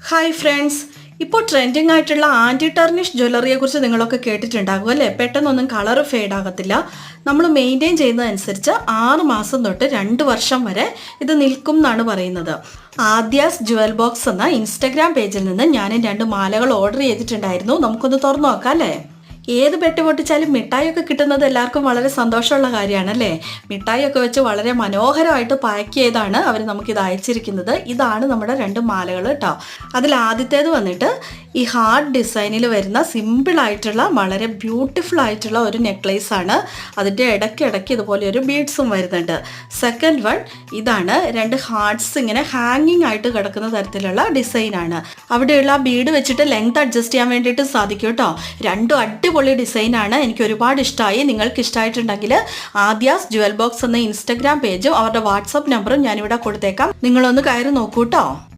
Hi friends, ഇപ്പോൾ trending ആയിട്ടുള്ള anti tarnish ജ്വല്ലറിയെ കുറിച്ച് നിങ്ങളൊക്കെ കേട്ടിട്ടുണ്ടാകും അല്ലേ? പെട്ടെന്നൊന്നും കളർ ഫെയ്ഡ് ആകത്തില്ല. നമ്മൾ മെയിൻറ്റെയിൻ ചെയ്യുന്നതനുസരിച്ച് 6 മാസം തൊട്ട് 2 വർഷം വരെ ഇത് നിൽക്കും എന്നാണ് പറയുന്നത്. ആദ്യാസ് ജുവൽ ബോക്സ് എന്ന ഇൻസ്റ്റഗ്രാം പേജിൽ നിന്ന് ഞാൻ 2 മാലകൾ ഓർഡർ ചെയ്തിട്ടുണ്ടായിരുന്നു. നമുക്കൊന്ന് തുറന്നു നോക്കാം അല്ലേ? ഏത് പെട്ടി പൊട്ടിച്ചാലും മിഠായിയൊക്കെ കിട്ടുന്നത് എല്ലാവർക്കും വളരെ സന്തോഷമുള്ള കാര്യമാണല്ലേ? മിഠായിയൊക്കെ വെച്ച് വളരെ മനോഹരമായിട്ട് പാക്ക് ചെയ്താണ് അവർ നമുക്കിത് അയച്ചിരിക്കുന്നത്. ഇതാണ് നമ്മുടെ 2 മാലകൾ കേട്ടോ. അതിൽ ആദ്യത്തേത് വന്നിട്ട് ഈ ഹാർട്ട് ഡിസൈനിൽ വരുന്ന സിമ്പിളായിട്ടുള്ള വളരെ ബ്യൂട്ടിഫുൾ ആയിട്ടുള്ള ഒരു നെക്ലേസ് ആണ്. അതിൻ്റെ ഇടയ്ക്കിടയ്ക്ക് ഇതുപോലെ ഒരു ബീഡ്സും വരുന്നുണ്ട്. സെക്കൻഡ് വൺ ഇതാണ്. 2 ഹാർട്ട്സ് ഇങ്ങനെ ഹാങ്ങിങ് ആയിട്ട് കിടക്കുന്ന തരത്തിലുള്ള ഡിസൈനാണ്. അവിടെയുള്ള ബീഡ് വെച്ചിട്ട് ലെങ്ത് അഡ്ജസ്റ്റ് ചെയ്യാൻ വേണ്ടിയിട്ട് സാധിക്കും കേട്ടോ. രണ്ടും അടിപൊളി ഡിസൈനാണ്. എനിക്ക് ഒരുപാട് ഇഷ്ടമായി. നിങ്ങൾക്ക് ഇഷ്ടമായിട്ടുണ്ടെങ്കിൽ ആദ്യാസ് ജുവൽ ബോക്സ് എന്ന ഇൻസ്റ്റഗ്രാം പേജും അവരുടെ വാട്സപ്പ് നമ്പറും ഞാനിവിടെ കൊടുത്തേക്കാം. നിങ്ങളൊന്ന് കയറി നോക്കൂ കേട്ടോ.